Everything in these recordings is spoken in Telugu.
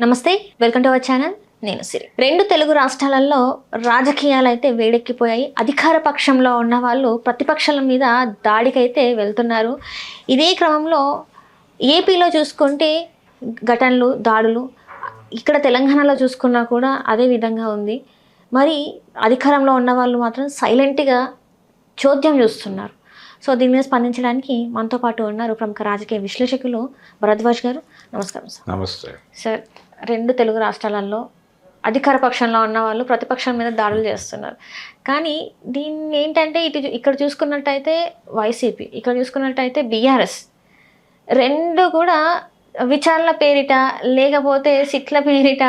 నమస్తే, వెల్కమ్ టు అవర్ ఛానల్. నేను సిరి. రెండు తెలుగు రాష్ట్రాలలో రాజకీయాలు అయితే వేడెక్కిపోయాయి. అధికార పక్షంలో ఉన్న వాళ్ళు ప్రతిపక్షాల మీద దాడికైతే వెళ్తున్నారు. ఇదే క్రమంలో ఏపీలో చూసుకుంటే ఘటనలు, దాడులు, ఇక్కడ తెలంగాణలో చూసుకున్నా కూడా అదే విధంగా ఉంది. మరి అధికారంలో ఉన్న వాళ్ళు మాత్రం సైలెంట్గా చోద్యం చూస్తున్నారు. సో దీని మీద స్పందించడానికి మనతో పాటు ఉన్నారు ప్రముఖ రాజకీయ విశ్లేషకులు భరద్వాజ్ గారు. నమస్కారం సార్. నమస్తే సార్, రెండు తెలుగు రాష్ట్రాలలో అధికార పక్షంలో ఉన్న వాళ్ళు ప్రతిపక్షం మీద దాడులు చేస్తున్నారు. కానీ దీన్ని ఏంటంటే ఇక్కడ చూసుకున్నట్టయితే వైసీపీ, ఇక్కడ చూసుకున్నట్టయితే బీఆర్ఎస్, రెండు కూడా విచారణ పేరిట, లేకపోతే సిట్ల పేరిట,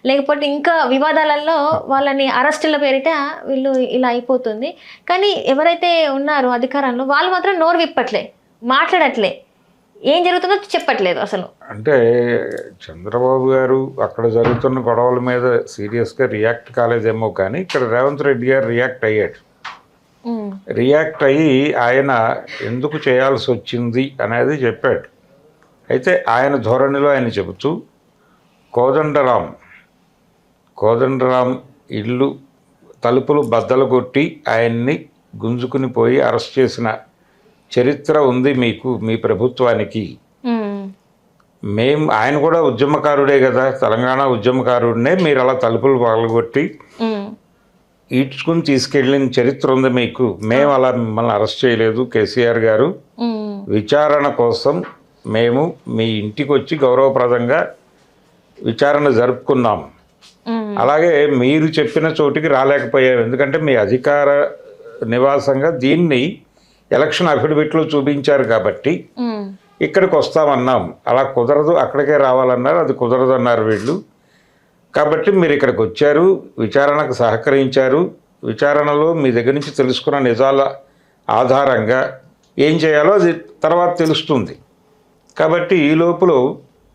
లేకపోతే ఇంకా వివాదాలలో వాళ్ళని అరెస్టుల పేరిట వీళ్ళు ఇలా అయిపోతుంది. కానీ ఎవరైతే ఉన్నారో అధికారంలో వాళ్ళు మాత్రం నోరు విప్పట్లే, మాట్లాడట్లే, ఏం జరుగుతుందో చెప్పట్లేదు అసలు. అంటే చంద్రబాబు గారు అక్కడ జరుగుతున్న గొడవల మీద సీరియస్గా రియాక్ట్ కాలేదేమో, కానీ ఇక్కడ రేవంత్ రెడ్డి గారు రియాక్ట్ అయ్యాడు. రియాక్ట్ అయ్యి ఆయన ఎందుకు చేయాల్సి వచ్చింది అనేది చెప్పాడు. అయితే ఆయన ధోరణిలో ఆయన చెబుతూ కోదండరాం ఇల్లు తలుపులు బద్దలు కొట్టి ఆయన్ని గుంజుకుని పోయి అరెస్ట్ చేసిన చరిత్ర ఉంది మీకు, మీ ప్రభుత్వానికి. ఆయన కూడా ఉద్యమకారుడే కదా, తెలంగాణ ఉద్యమకారుడినే, మీరు అలా తలుపులు పగలగొట్టి ఈడ్చుకుని తీసుకెళ్ళిన చరిత్ర ఉంది మీకు. మేము అలా మిమ్మల్ని అరెస్ట్ చేయలేదు కేసీఆర్ గారు. విచారణ కోసం మేము మీ ఇంటికి వచ్చి గౌరవప్రదంగా విచారణ జరుపుకున్నాం. అలాగే మీరు చెప్పిన చోటికి రాలేకపోయాం, ఎందుకంటే మీ అధికార నివాసంగా దీన్ని ఎలక్షన్ అఫిడవిట్లో చూపించారు కాబట్టి ఇక్కడికి వస్తామన్నాం. అలా కుదరదు, అక్కడికే రావాలన్నారు, అది కుదరదు అన్నారు వీళ్ళు. కాబట్టి మీరు ఇక్కడికి వచ్చారు, విచారణకు సహకరించారు. విచారణలో మీ దగ్గర నుంచి తెలుసుకున్న నిజాల ఆధారంగా ఏం చేయాలో అది తర్వాత తెలుస్తుంది. కాబట్టి ఈ లోపల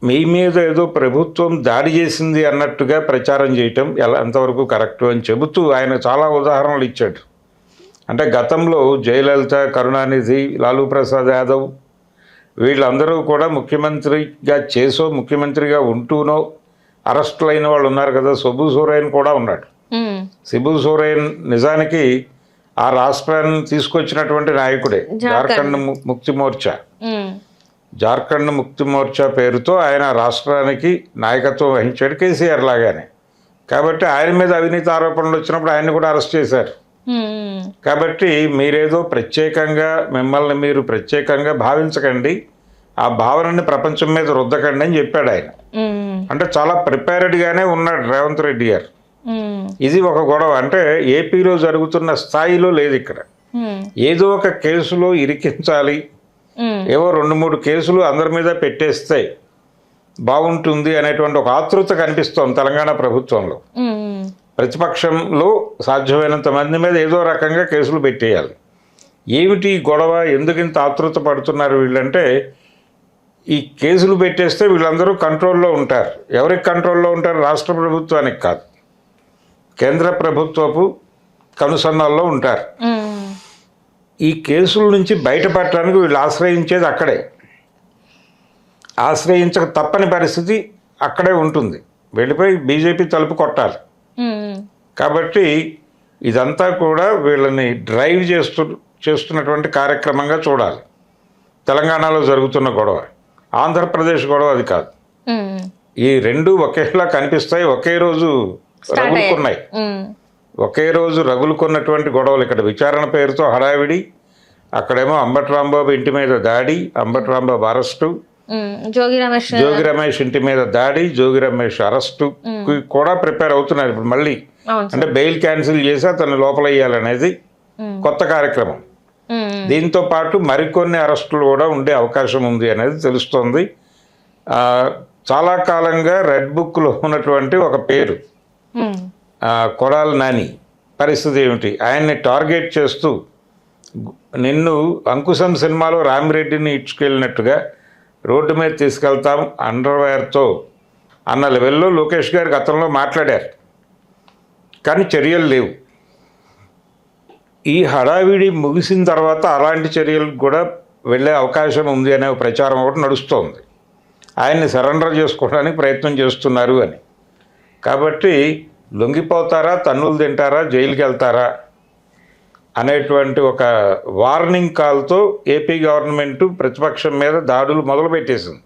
మీ మీద ఏదో ప్రభుత్వం దాడి చేసింది అన్నట్టుగా ప్రచారం చేయటం ఎంతవరకు కరెక్టు అని చెబుతూ ఆయన చాలా ఉదాహరణలు ఇచ్చాడు. అంటే గతంలో జయలలిత, కరుణానిధి, లాలూ ప్రసాద్ యాదవ్ వీళ్ళందరూ కూడా ముఖ్యమంత్రిగా ఉంటూనో అరెస్టులైన వాళ్ళు ఉన్నారు కదా. సిబు సోరెన్ కూడా ఉన్నాడు. సిబు సోరెన్ నిజానికి ఆ రాష్ట్రాన్ని తీసుకొచ్చినటువంటి నాయకుడే. జార్ఖండ్ ముక్తి మోర్చా పేరుతో ఆయన రాష్ట్రానికి నాయకత్వం వహించాడు, కేసీఆర్ లాగానే. కాబట్టి ఆయన మీద అవినీతి ఆరోపణలు వచ్చినప్పుడు ఆయన్ని కూడా అరెస్ట్ చేశారు. కాబట్టి మీరేదో మిమ్మల్ని మీరు ప్రత్యేకంగా భావించకండి, ఆ భావనని ప్రపంచం మీద రుద్దకండి అని చెప్పాడు ఆయన. అంటే చాలా ప్రిపేర్డ్గానే ఉన్నాడు రేవంత్ రెడ్డి గారు. ఇది ఒక గొడవ, అంటే ఏపీలో జరుగుతున్న స్థాయిలో లేదు. ఇక్కడ ఏదో ఒక కేసులో ఇరికించాలి, ఏవో 2-3 కేసులు అందరి మీద పెట్టేస్తే బాగుంటుంది అనేటువంటి ఒక ఆతృత కనిపిస్తోంది తెలంగాణ ప్రభుత్వంలో. ప్రతిపక్షంలో సాధ్యమైనంత మంది మీద ఏదో రకంగా కేసులు పెట్టేయాలి. ఏమిటి గొడవ, ఎందుకు ఇంత ఆతృత పడుతున్నారు వీళ్ళంటే, ఈ కేసులు పెట్టేస్తే వీళ్ళందరూ కంట్రోల్లో ఉంటారు. ఎవరికి కంట్రోల్లో ఉంటారు? రాష్ట్ర ప్రభుత్వానికి కాదు, కేంద్ర ప్రభుత్వపు కనుసన్నల్లో ఉంటారు. ఈ కేసుల నుంచి బయటపడటానికి వీళ్ళు ఆశ్రయించేది అక్కడే, ఆశ్రయించక తప్పని పరిస్థితి అక్కడే ఉంటుంది. వెళ్ళిపోయి బీజేపీ తలుపు కొట్టాలి. కాబట్టి ఇదంతా కూడా వీళ్ళని డ్రైవ్ చేస్తున్నటువంటి కార్యక్రమంగా చూడాలి. తెలంగాణలో జరుగుతున్న గొడవ, ఆంధ్రప్రదేశ్ గొడవ అది కాదు. ఈ రెండు ఒకేలా కనిపిస్తాయి, ఒకే రోజు రగులుకున్నటువంటి గొడవలు. ఇక్కడ విచారణ పేరుతో హడావిడి, అక్కడేమో అంబటి రాంబాబు ఇంటి మీద దాడి, అంబటి రాంబాబు అరెస్టు, జోగి రమేష్ ఇంటి మీద దాడి, జోగి రమేష్ అరెస్టు కూడా ప్రిపేర్ అవుతున్నారు ఇప్పుడు మళ్ళీ. అంటే బెయిల్ క్యాన్సిల్ చేసి అతన్ని లోపలయ్యాలనేది కొత్త కార్యక్రమం. దీంతో పాటు మరికొన్ని అరెస్టులు కూడా ఉండే అవకాశం ఉంది అనేది తెలుస్తోంది. చాలా కాలంగా రెడ్ బుక్లో ఉన్నటువంటి ఒక పేరు కొడాలి నాని పరిస్థితి ఏమిటి? ఆయన్ని టార్గెట్ చేస్తూ నిన్ను అంకుశం సినిమాలో రామిరెడ్డిని ఇచ్చుకెళ్ళినట్టుగా రోడ్డు మీద తీసుకెళ్తాం అండర్వేర్తో అన్న లెవెల్లో లోకేష్ గారు గతంలో మాట్లాడారు, కానీ చర్యలు లేవు. ఈ హడావిడి ముగిసిన తర్వాత అలాంటి చర్యలకు కూడా వెళ్ళే అవకాశం ఉంది అనే ప్రచారం ఒకటి నడుస్తోంది. ఆయన్ని సరెండర్ చేసుకోవడానికి ప్రయత్నం చేస్తున్నారు అని. కాబట్టి లొంగిపోతారా, తన్నులు తింటారా, జైలుకి వెళ్తారా అనేటువంటి ఒక వార్నింగ్ కాల్తో ఏపీ గవర్నమెంట్ ప్రతిపక్షం మీద దాడులు మొదలుపెట్టేసింది.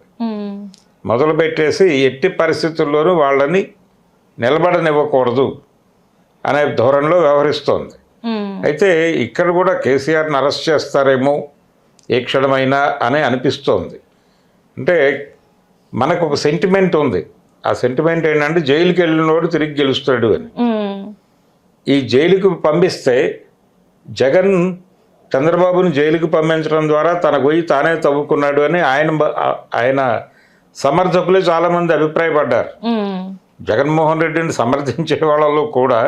మొదలుపెట్టేసి ఎట్టి పరిస్థితుల్లోనూ వాళ్ళని నిలబడనివ్వకూడదు అనే ధోరణిలో వ్యవహరిస్తోంది. అయితే ఇక్కడ కూడా కేసీఆర్ని అరెస్ట్ చేస్తారేమో ఏ క్షణమైనా అని అనిపిస్తోంది. అంటే మనకు ఒక సెంటిమెంట్ ఉంది. ఆ సెంటిమెంట్ ఏంటంటే జైలుకి వెళ్ళినోడు తిరిగి గెలుస్తాడు అని. ఈ జైలుకు పంపిస్తే జగన్ చంద్రబాబుని జైలుకు పంపించడం ద్వారా తన గొయ్యి తానే తవ్వుకున్నాడు అని ఆయన సమర్థకులే చాలామంది అభిప్రాయపడ్డారు. జగన్మోహన్ రెడ్డిని సమర్థించే వాళ్ళలో కూడా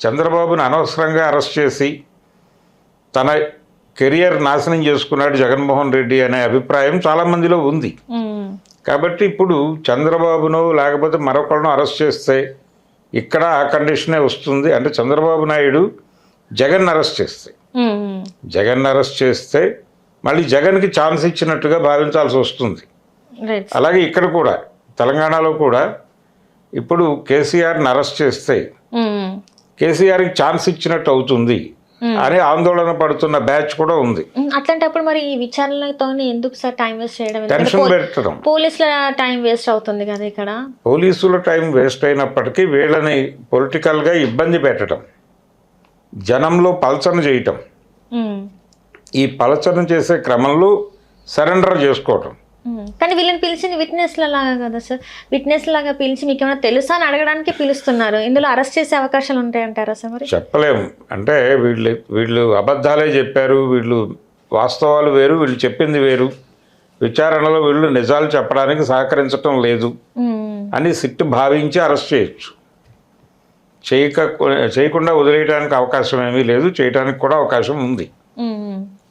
చంద్రబాబుని అనవసరంగా అరెస్ట్ చేసి తన కెరియర్ నాశనం చేసుకున్నాడు జగన్మోహన్ రెడ్డి అనే అభిప్రాయం చాలామందిలో ఉంది. కాబట్టి ఇప్పుడు చంద్రబాబును లేకపోతే మరొకరిను అరెస్ట్ చేస్తే ఇక్కడ ఆ కండిషనే వస్తుంది. అంటే చంద్రబాబు నాయుడు జగన్ అరెస్ట్ చేస్తే మళ్ళీ జగన్కి ఛాన్స్ ఇచ్చినట్టుగా భావించాల్సి వస్తుంది. అలాగే ఇక్కడ కూడా తెలంగాణలో కూడా ఇప్పుడు కేసీఆర్ని అరెస్ట్ చేస్తే కేసీఆర్కి ఛాన్స్ ఇచ్చినట్టు అవుతుంది అని ఆందోళన పడుతున్న బ్యాచ్ కూడా ఉంది. అట్లాంటప్పుడు మరి ఈ విచారణతో ఎందుకు సార్ టైం వేస్ట్ చేయడం? టెన్షన్ పెట్టడం, పోలీసుల టైం వేస్ట్ అవుతుంది కదా. ఇక్కడ పోలీసుల టైం వేస్ట్ అయినప్పటికీ వీళ్ళని పొలిటికల్గా ఇబ్బంది పెట్టడం, జనంలో పలచన చేయటం, ఈ పలచన చేసే క్రమంలో సరెండర్ చేసుకోవటం. కానీ వీళ్ళని పిలిచింది విట్నెస్ లాగా కదా సార్. విట్నెస్ లాగా పిలిచి మీకు ఏమైనా తెలుసా అని అడగడానికి పిలుస్తున్నారు. ఇందులో అరెస్ట్ చేసే అవకాశాలు ఉంటాయంటారా సార్? మరి చెప్పలేము. అంటే వీళ్ళు అబద్ధాలే చెప్పారు, వీళ్ళు వాస్తవాలు వేరు, వీళ్ళు చెప్పింది వేరు, విచారణలో వీళ్ళు నిజాలు చెప్పడానికి సహకరించటం లేదు అని సిట్ భావించి అరెస్ట్ చేయొచ్చు. చేయకుండా వదిలేయడానికి అవకాశం ఏమీ లేదు, చేయడానికి కూడా అవకాశం ఉంది.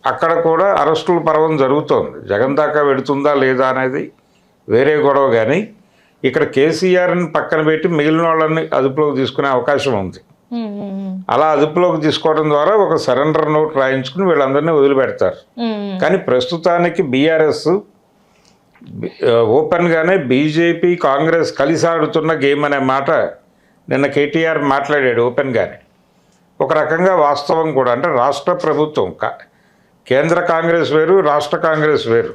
అక్కడ కూడా అరెస్టుల పర్వం జరుగుతోంది. జగన్ దాకా వెడుతుందా లేదా అనేది వేరే గొడవ. కానీ ఇక్కడ కేసీఆర్ని పక్కన పెట్టి మిగిలిన వాళ్ళని అదుపులోకి తీసుకునే అవకాశం ఉంది. అలా అదుపులోకి తీసుకోవడం ద్వారా ఒక సరెండర్ నోట్ రాయించుకుని వీళ్ళందరినీ వదిలిపెడతారు. కానీ ప్రస్తుతానికి బీఆర్ఎస్ ఓపెన్గానే బీజేపీ కాంగ్రెస్ కలిసి ఆడుతున్న గేమ్ అనే మాట నిన్న కేటీఆర్ మాట్లాడాడు ఓపెన్గానే. ఒక రకంగా వాస్తవం కూడా. అంటే రాష్ట్ర ప్రభుత్వం, కేంద్ర కాంగ్రెస్ వేరు, రాష్ట్ర కాంగ్రెస్ వేరు.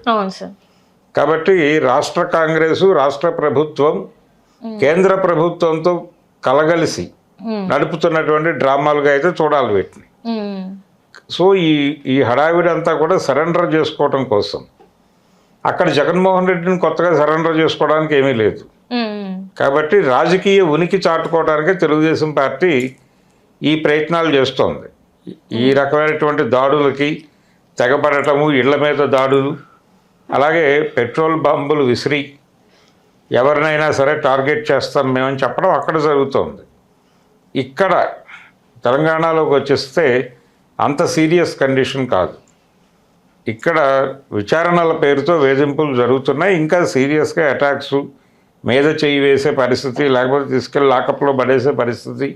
కాబట్టి రాష్ట్ర కాంగ్రెసు, రాష్ట్ర ప్రభుత్వం కేంద్ర ప్రభుత్వంతో కలగలిసి నడుపుతున్నటువంటి డ్రామాలుగా అయితే చూడాలి వీటిని. సో ఈ హడావిడి అంతా కూడా సరెండర్ చేసుకోవడం కోసం. అక్కడ జగన్మోహన్ రెడ్డిని కొత్తగా సరెండర్ చేసుకోవడానికి ఏమీ లేదు. కాబట్టి రాజకీయ ఉనికి చాటుకోవడానికే తెలుగుదేశం పార్టీ ఈ ప్రయత్నాలు చేస్తోంది. ఈ రకమైనటువంటి దాడులకి తెగపడటము, ఇళ్ల మీద దాడులు, అలాగే పెట్రోల్ బాంబులు విసిరి ఎవరినైనా సరే టార్గెట్ చేస్తాం మేమని చెప్పడం అక్కడ జరుగుతోంది. ఇక్కడ తెలంగాణలోకి వచ్చేస్తే అంత సీరియస్ కండిషన్ కాదు. ఇక్కడ విచారణల పేరుతో వేధింపులు జరుగుతున్నాయి. ఇంకా సీరియస్గా అటాక్స్, మీద చేయి వేసే పరిస్థితి, లేకపోతే తీసుకెళ్ళి లాకప్లో పడేసే పరిస్థితి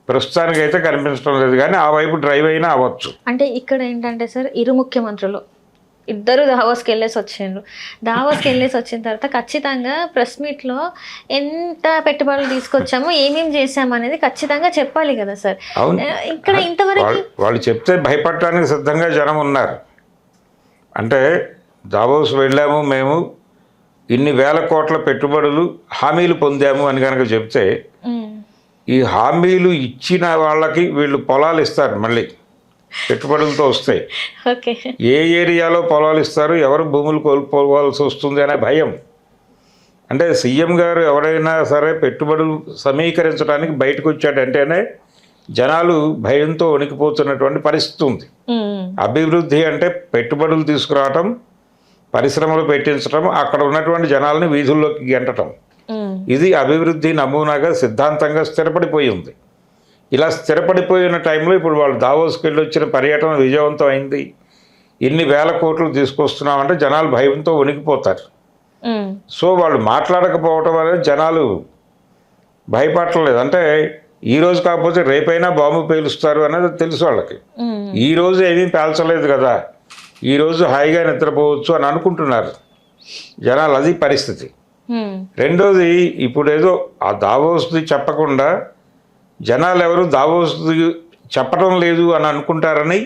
ప్రస్తుతానికైతే కనిపించడం లేదు. కానీ ఆ వైపు డ్రైవ్ అయినా అవ్వచ్చు. అంటే ఇక్కడ ఏంటంటే సార్, ఇరు ముఖ్యమంత్రులు ఇద్దరు దావోస్కి వెళ్ళేసి వచ్చిండ్రు. దావోస్కి వెళ్ళేసి వచ్చిన తర్వాత ఖచ్చితంగా ప్రెస్ మీట్లో ఎంత పెట్టుబడులు తీసుకొచ్చామో, ఏమేమి చేసాము అనేది ఖచ్చితంగా చెప్పాలి కదా సార్. ఇక్కడ ఇంతవరకు వాళ్ళు చెప్తే భయపడటానికి సిద్ధంగా జనం ఉన్నారు. అంటే దావోస్ వెళ్ళాము మేము, ఇన్ని వేల కోట్ల పెట్టుబడులు హామీలు పొందాము అని కనుక చెప్తే, ఈ హామీలు ఇచ్చిన వాళ్ళకి వీళ్ళు పొలాలు ఇస్తారు. మళ్ళీ పెట్టుబడులతో వస్తాయి. ఏ ఏరియాలో పొలాలు ఇస్తారు, ఎవరు భూములు కోల్పోవాల్సి వస్తుంది అనే భయం. అంటే సీఎం గారు ఎవరైనా సరే పెట్టుబడులు సమీకరించడానికి బయటకు వచ్చాడంటేనే జనాలు భయంతో వణికిపోతున్నటువంటి పరిస్థితి ఉంది. అభివృద్ధి అంటే పెట్టుబడులు తీసుకురావటం, పరిశ్రమలు పెట్టించడం, అక్కడ ఉన్నటువంటి జనాలని వీధుల్లోకి గెంటటం. ఇది అభివృద్ధి నమూనాగా సిద్ధాంతంగా స్థిరపడిపోయి ఉంది. ఇలా స్థిరపడిపోయిన టైంలో ఇప్పుడు వాళ్ళు దావోస్కి వెళ్ళి వచ్చిన పర్యటన విజయవంతం అయింది. ఇన్ని వేల కోట్లు తీసుకొస్తున్నామంటే జనాలు భయంతో వణికిపోతారు. సో వాళ్ళు మాట్లాడకపోవటం అనేది జనాలు భయపడలేదు. అంటే ఈ రోజు కాకపోతే రేపైనా బాంబు పేలుస్తారు అనేది తెలుసు వాళ్ళకి. ఈ రోజు ఏమీ పేల్చలేదు కదా, ఈరోజు హాయిగా నిద్రపోవచ్చు అని అనుకుంటున్నారు. జనాలు అది పరిస్థితి. రెండోది, ఇప్పుడు ఏదో ఆ దావోస్ది చెప్పకుండా జనాలు ఎవరు దావోస్ది చెప్పడం లేదు అని అనుకుంటారని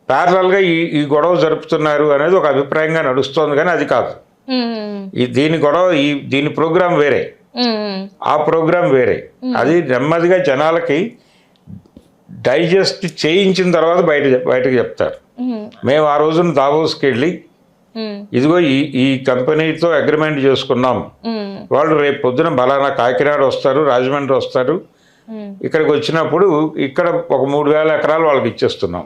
ప్యారలల్గా ఈ గొడవ జరుపుతున్నారు అనేది ఒక అభిప్రాయంగా నడుస్తోంది, కానీ అది కాదు. దీని గొడవ దీని ప్రోగ్రాం వేరే, ఆ ప్రోగ్రాం వేరే. అది నెమ్మదిగా జనాలకి డైజెస్ట్ చేయించిన తర్వాత బయటకు చెప్తారు. మేము ఆ రోజున దావోస్కి వెళ్ళి ఇదిగో ఈ కంపెనీతో అగ్రిమెంట్ చేసుకున్నాం, వాళ్ళు రేపు పొద్దున బలానా కాకినాడ వస్తారు, రాజమండ్రి వస్తారు, ఇక్కడికి వచ్చినప్పుడు ఇక్కడ ఒక 3,000 ఎకరాలు వాళ్ళకి ఇచ్చేస్తున్నాం,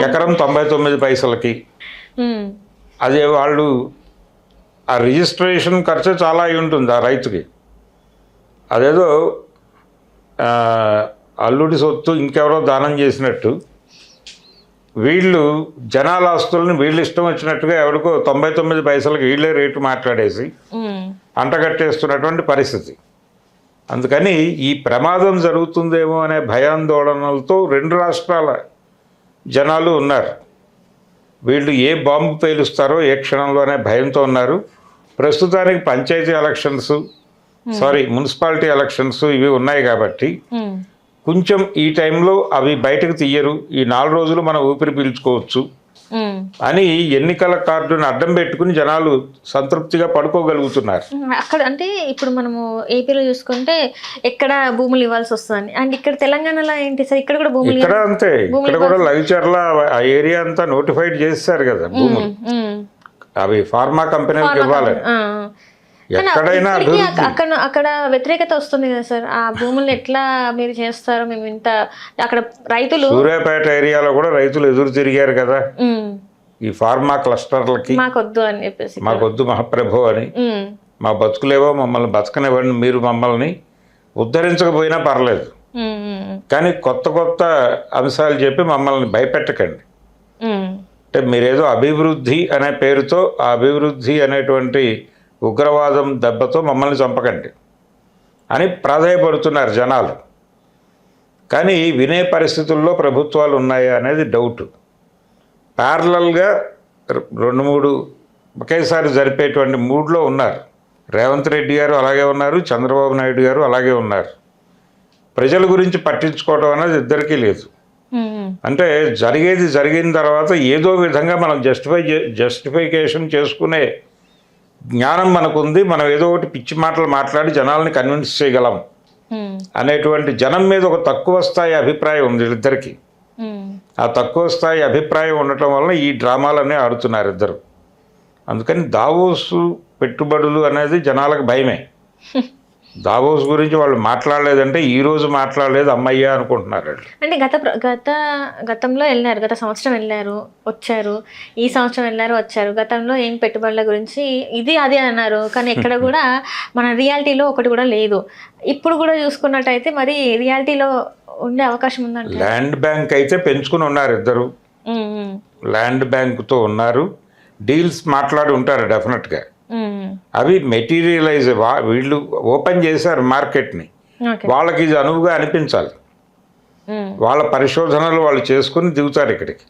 ఎకరం 99 పైసలకి. అదే వాళ్ళు ఆ రిజిస్ట్రేషన్ ఖర్చు చాలా అయి ఉంటుంది ఆ రైతుకి. అదేదో అల్లుడి సొత్తు ఇంకెవరో దానం చేసినట్టు వీళ్ళు జనాల ఆస్తులను వీళ్ళు ఇష్టం వచ్చినట్టుగా ఎవరికో 99 పైసలకి వీళ్ళే రేటు మాట్లాడేసి అంటగట్టేస్తున్నటువంటి పరిస్థితి. అందుకని ఈ ప్రమాదం జరుగుతుందేమో అనే భయాందోళనలతో 2 రాష్ట్రాల జనాలు ఉన్నారు. వీళ్ళు ఏ బాంబు పేలుస్తారో ఏ క్షణంలో అనే భయంతో ఉన్నారు. ప్రస్తుతానికి పంచాయతీ ఎలక్షన్స్, మున్సిపాలిటీ ఎలక్షన్స్ ఇవి ఉన్నాయి కాబట్టి కొంచెం ఈ టైంలో అవి బయటకు తీయరు, ఈ 4 రోజులు మనం ఊపిరి పీల్చుకోవచ్చు అని ఎన్నికల కార్డును అడ్డం పెట్టుకుని జనాలు సంతృప్తిగా పడుకోగలుగుతున్నారు. అక్కడ అంటే ఇప్పుడు మనము ఏపీలో చూసుకుంటే ఎక్కడ భూములు ఇవ్వాల్సి వస్తుంది, అండ్ ఇక్కడ తెలంగాణలో ఏంటి సార్, ఇక్కడ కూడా భూములు ఇక్కడ అంతే. ఇక్కడ కూడా లవిచర్ల ఆ ఏరియా అంతా నోటిఫైడ్ చేశారు కదా భూములు, అవి ఫార్మా కంపెనీలకు ఇవ్వాలని. ఎక్కడైనా అక్కడ వ్యతిరేకత వస్తుంది కదా సార్, ఆ భూములు ఎట్లా మీరు చేస్తారు, మేము ఇంత అక్కడ రైతులు సూర్యాపేట ఏరియాలో కూడా రైతులు ఎదురు తిరిగారు కదా ఈ ఫార్మా క్లస్టర్లకి, మాకొద్దు అని చెప్పేసి, మాకొద్దు మహాప్రభు అని, మా బతుకులేవో మమ్మల్ని బతకనివ్వండి, మీరు మమ్మల్ని ఉద్ధరించకపోయినా పర్లేదు కానీ కొత్త అంశాలు చెప్పి మమ్మల్ని భయపెట్టకండి. అంటే మీరేదో అభివృద్ధి అనే పేరుతో ఆ అభివృద్ధి అనేటువంటి ఉగ్రవాదం దెబ్బతో మమ్మల్ని చంపకండి అని ప్రాధాయపడుతున్నారు జనాలు. కానీ వినే పరిస్థితుల్లో ప్రభుత్వాలు ఉన్నాయా అనేది డౌట్. ప్యారలల్గా 2-3 ఒకేసారి జరిపేటువంటి మూడ్లో ఉన్నారు. రేవంత్ రెడ్డి గారు అలాగే ఉన్నారు, చంద్రబాబు నాయుడు గారు అలాగే ఉన్నారు. ప్రజల గురించి పట్టించుకోవడం అనేది ఇద్దరికీ లేదు. అంటే జరిగిన తర్వాత ఏదో విధంగా మనం జస్టిఫికేషన్ చేసుకునే జ్ఞానం మనకుంది, మనం ఏదో ఒకటి పిచ్చి మాటలు మాట్లాడి జనాల్ని కన్విన్స్ చేయగలం అనేటువంటి జనం మీద ఒక తక్కువ స్థాయి అభిప్రాయం ఉంది వీళ్ళిద్దరికి. ఆ తక్కువ స్థాయి అభిప్రాయం ఉండటం వలన ఈ డ్రామాలన్నీ ఆడుతున్నారు ఇద్దరు. అందుకని దావోసు పెట్టుబడులు అనేది జనాలకు భయమే. దావోస్ గురించి వాళ్ళు మాట్లాడలేదంటే ఈ రోజు మాట్లాడలేదు అమ్మయ్య అనుకుంటున్నారు. అంటే గతంలో వెళ్ళారు, గత సంవత్సరం వెళ్ళారు వచ్చారు, ఈ సంవత్సరం వెళ్ళారు వచ్చారు. గతంలో ఏం పెట్టుబడుల గురించి ఇది అది అన్నారు, కానీ ఎక్కడ కూడా మన రియాలిటీలో ఒకటి కూడా లేదు. ఇప్పుడు కూడా చూసుకున్నట్టయితే మరి రియాలిటీలో ఉండే అవకాశం ఉందంటే ల్యాండ్ బ్యాంక్ అయితే పెంచుకుని ఉన్నారు ఇద్దరు, ల్యాండ్ బ్యాంకుతో ఉన్నారు, డీల్స్ మాట్లాడి ఉంటారు డెఫినెట్గా. అవి మెటీరియలైజ్ వీళ్ళు ఓపెన్ చేశారు మార్కెట్ని, వాళ్ళకి ఇది అనువుగా అనిపించాలి. వాళ్ళ పరిశోధనలు వాళ్ళు చేసుకుని దిగుతారు ఇక్కడికి.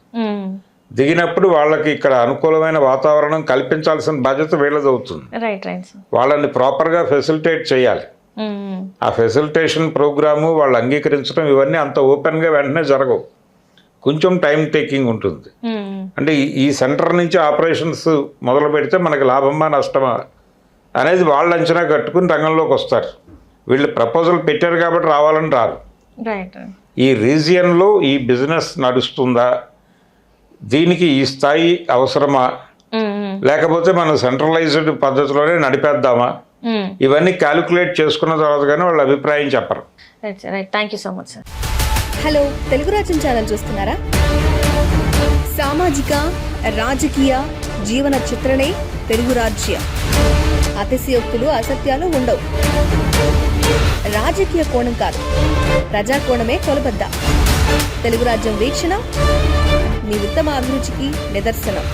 దిగినప్పుడు వాళ్ళకి ఇక్కడ అనుకూలమైన వాతావరణం కల్పించాల్సిన బాధ్యత వీళ్ళది అవుతుంది. వాళ్ళని ప్రాపర్గా ఫెసిలిటేట్ చేయాలి. ఆ ఫెసిలిటేషన్ ప్రోగ్రాము వాళ్ళు అంగీకరించడం ఇవన్నీ అంత ఓపెన్గా వెంటనే జరగవు, కొంచెం టైం టేకింగ్ ఉంటుంది. అంటే ఈ సెంటర్ నుంచి ఆపరేషన్స్ మొదలు పెడితే మనకి లాభమా నష్టమా అనేది వాళ్ళు అంచనా కట్టుకుని రంగంలోకి వస్తారు. వీళ్ళు ప్రపోజల్ పెట్టారు కాబట్టి రావాలని రారు. ఈ రీజియన్లో ఈ బిజినెస్ నడుస్తుందా, దీనికి ఈ స్థాయి అవసరమా, లేకపోతే మనం సెంట్రలైజ్డ్ పద్ధతిలోనే నడిపేద్దామా, ఇవన్నీ క్యాలిక్యులేట్ చేసుకున్న తర్వాత కానీ వాళ్ళ అభిప్రాయం చెప్పరు. Thank you so much sir. Hello, Telugu రాజ్యం ఛానల్ చూస్తున్నారా? సామాజిక రాజకీయ జీవన చిత్రణే తెలుగు రాజ్యం. అతిశయోక్తులు అసత్యాలు ఉండవు. రాజకీయ కోణం కాదు, ప్రజా కోణమే కొలబద్ద. తెలుగు రాజ్యం వీక్షణ మీ ఉత్తమ అభిరుచికి నిదర్శనం.